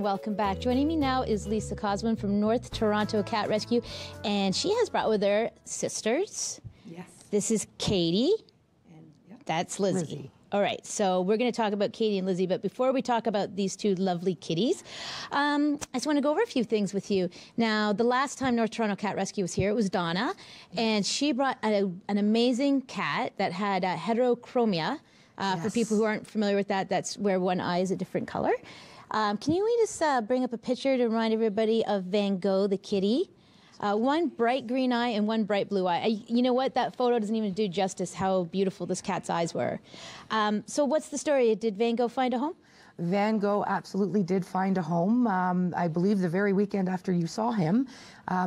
welcome back. Joining me now is Lisa Cosman from North Toronto Cat Rescue, and she has brought with her sisters. Yes. This is Katie. And that's Lizzie. All right, so we're going to talk about Katie and Lizzie, but before we talk about these two lovely kitties, I just want to go over a few things with you. Now, the last time North Toronto Cat Rescue was here, it was Donna, and she brought an amazing cat that had heterochromia. For people who aren't familiar with that, that's where one eye is a different color. Can you just bring up a picture to remind everybody of Van Gogh, the kitty? One bright green eye and one bright blue eye. You know what? That photo doesn't even do justice how beautiful this cat's eyes were. So what's the story? Did Van Gogh find a home? Van Gogh absolutely did find a home. I believe the very weekend after you saw him,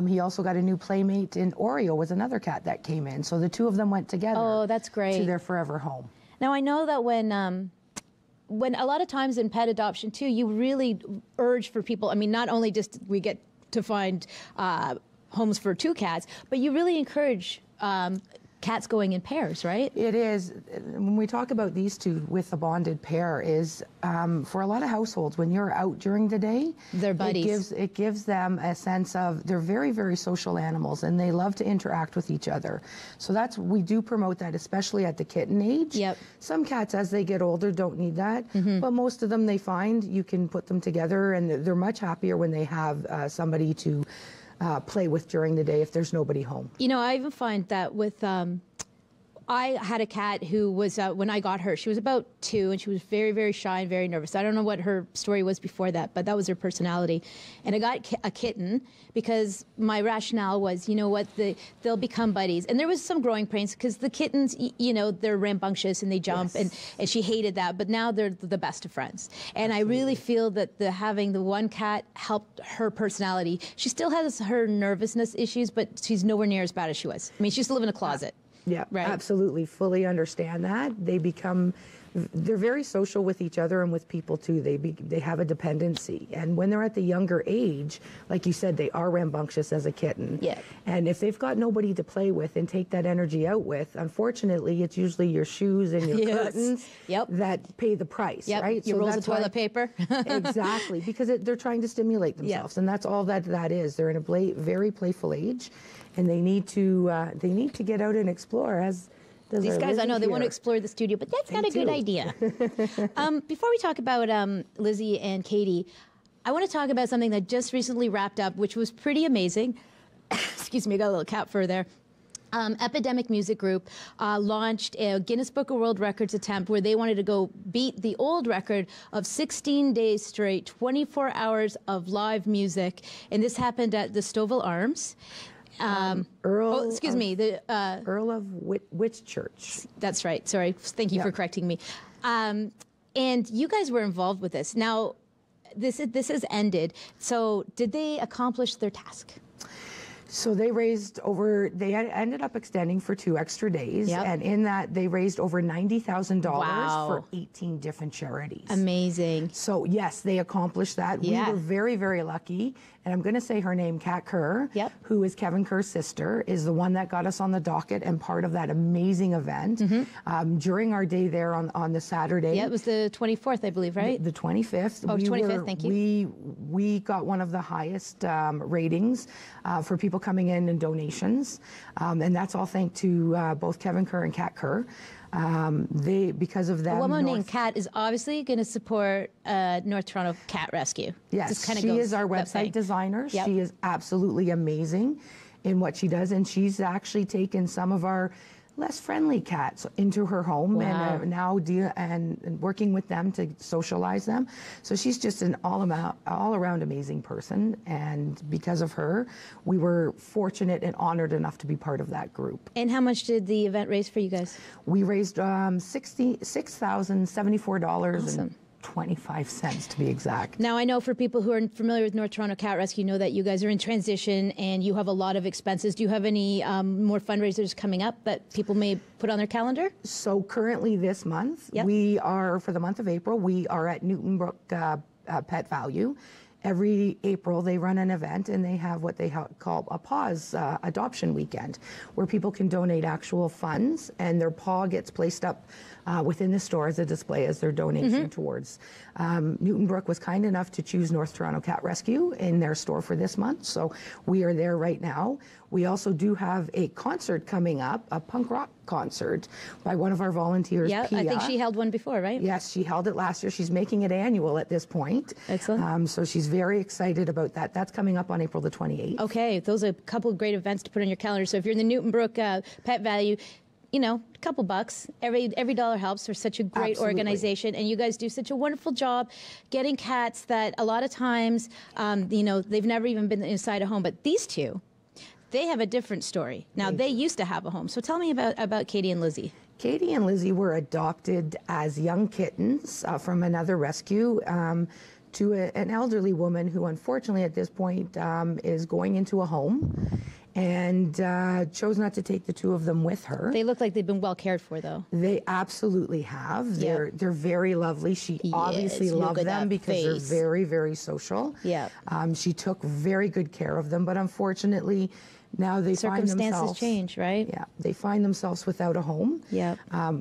he also got a new playmate, and Oreo was another cat that came in. So the two of them went together. Oh, that's great. To their forever home. Now, I know that when a lot of times in pet adoption too, you really urge for people, I mean, not only just we get to find homes for two cats, but you really encourage cats going in pairs, right? It is. When we talk about these two with a bonded pair is for a lot of households, when you're out during the day, they're buddies. It gives them a sense of they're very, very social animals and they love to interact with each other. So we do promote that, especially at the kitten age. Yep. Some cats, as they get older, don't need that, but most of them they find you can put them together and they're much happier when they have somebody to play with during the day if there's nobody home. You know, I even find that with, I had a cat who was, when I got her, she was about 2 and she was very, very shy and very nervous. I don't know what her story was before that, but that was her personality. And I got a kitten because my rationale was, you know what, they'll become buddies. And there was some growing pains because the kittens, you know, they're rambunctious and they jump, and she hated that, but now they're the best of friends. And absolutely. I really feel that having the one cat helped her personality. She still has her nervousness issues, but she's nowhere near as bad as she was. I mean, she used to live in a closet. Yeah, right. Absolutely. Fully understand that. They're very social with each other and with people too. They have a dependency. And when they're at the younger age, like you said, they are rambunctious as a kitten. Yeah. And if they've got nobody to play with and take that energy out with, unfortunately, it's usually your shoes and your curtains that pay the price, right? Your rolls of toilet paper. Exactly, because they're trying to stimulate themselves, and that's all that is. They're in a very playful age, and they need to get out and explore as these guys. I know they want to explore the studio, but that's not a good idea. Before we talk about Lizzie and Katie, I want to talk about something that just recently wrapped up, which was pretty amazing. Excuse me, I got a little cat fur there. Epidemic Music Group launched a Guinness Book of World Records attempt where they wanted to go beat the old record of 16 days straight, 24 hours of live music, and this happened at the Stouffville Arms. Earl of Whitchurch. That's right. Sorry. Thank you for correcting me. And you guys were involved with this. Now, this has ended. So did they accomplish their task? So they ended up extending for 2 extra days. And in that, they raised over $90,000 for 18 different charities. Amazing. So yes, they accomplished that. Yeah. We were very, very lucky. And I'm going to say her name, Kat Kerr, who is Kevin Kerr's sister, is the one that got us on the docket and part of that amazing event during our day there on the Saturday. Yeah, it was the 24th, I believe, right? The 25th. Oh, 25th, thank you. We got one of the highest ratings for people coming in and donations. And that's all thanks to both Kevin Kerr and Kat Kerr. Because of that, a woman named Kat is obviously going to support North Toronto Cat Rescue. Yes, she is our website designer. She is absolutely amazing in what she does, and she's actually taken some of our less friendly cats into her home and now working with them to socialize them. So she's just an all-around amazing person, and because of her, we were fortunate and honored enough to be part of that group. And how much did the event raise for you guys? We raised $6,074. Awesome. 25 cents to be exact. Now, I know for people who are familiar with North Toronto Cat Rescue, know that you guys are in transition and you have a lot of expenses. Do you have any more fundraisers coming up that people may put on their calendar? So currently this month, we are, for the month of April, we are at Newton Brook Pet Value every April they run an event, and they have what they call a paws adoption weekend, where people can donate actual funds, and their paw gets placed up within the store as a display as their donation towards. Newton Brook was kind enough to choose North Toronto Cat Rescue in their store for this month, so we are there right now. We also do have a concert coming up, a punk rock concert by one of our volunteers, Yeah, Pia. I think she held one before, right? Yes, she held it last year. She's making it annual at this point. Excellent. So she's very excited about that. That's coming up on April the 28th. Okay, those are a couple of great events to put on your calendar. So if you're in the Newton Brook Pet Value, you know, a couple bucks. Every dollar helps. They're such a great organization, and you guys do such a wonderful job getting cats that a lot of times, you know, they've never even been inside a home. But these two, they have a different story. Now, they used to have a home. So tell me about Katie and Lizzie. Katie and Lizzie were adopted as young kittens from another rescue to an elderly woman who, unfortunately, at this point is going into a home, and chose not to take the two of them with her. They look like they've been well cared for, though. They absolutely have. They're very lovely. She obviously loved them because they're very, very social. Yeah. She took very good care of them, but unfortunately, now they find themselves... Circumstances change, right? Yeah, they find themselves without a home. Yeah.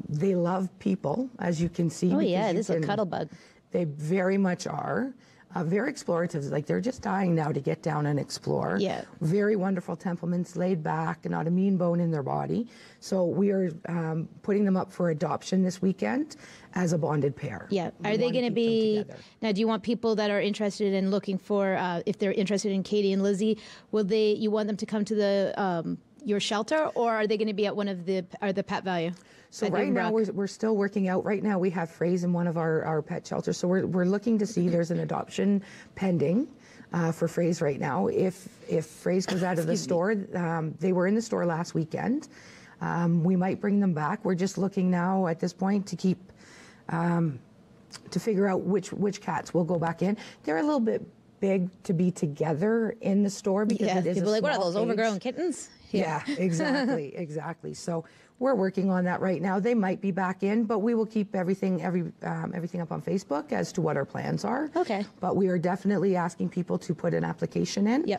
They love people, as you can see. Oh yeah, this is a cuddle bug. They very much are. Very explorative, like they're just dying now to get down and explore. Yeah. Very wonderful temperaments, laid back, not a mean bone in their body. So we are putting them up for adoption this weekend as a bonded pair. Yeah. Are they going to be, now do you want people that are interested in looking for, if they're interested in Katie and Lizzie, you want them to come to the, your shelter, or are they going to be at one of the Pet Value? So right now we're still working out. Right now we have Fraze in one of our pet shelters. So we're looking to see, there's an adoption pending for Fraze right now. If Fraze goes out of the store, they were in the store last weekend. We might bring them back. We're just looking now at this point to keep to figure out which cats will go back in. They're a little bit big to be together in the store because it is people a like, what are small those overgrown kittens? Yeah, exactly, exactly. So we're working on that right now. They might be back in, but we will keep everything up on Facebook as to what our plans are. Okay. But we are definitely asking people to put an application in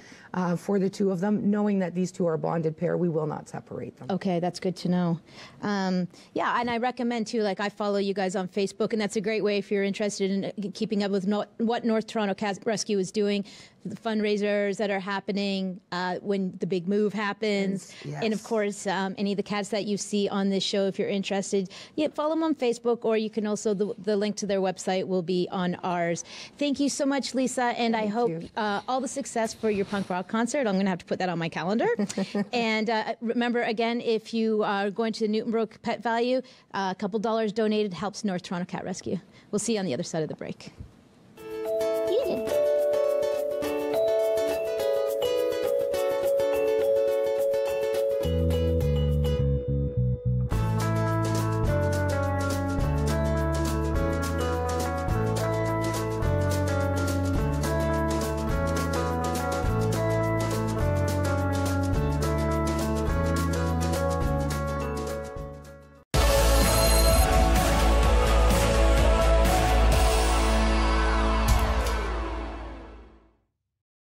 for the two of them, knowing that these two are a bonded pair. We will not separate them. Okay, that's good to know. Yeah, and I recommend too, like I follow you guys on Facebook, and that's a great way if you're interested in keeping up with what North Toronto Cat Rescue is doing, the fundraisers that are happening when the big move happens, and of course any of the cats that you see on this show. If you're interested, follow them on Facebook, or you can also, the link to their website will be on ours. Thank you so much, Lisa, and I hope all the success for your punk rock concert. I'm going to have to put that on my calendar. And remember, again, if you are going to the Newton Brook Pet Value, a couple dollars donated helps North Toronto Cat Rescue. We'll see you on the other side of the break. Eat it.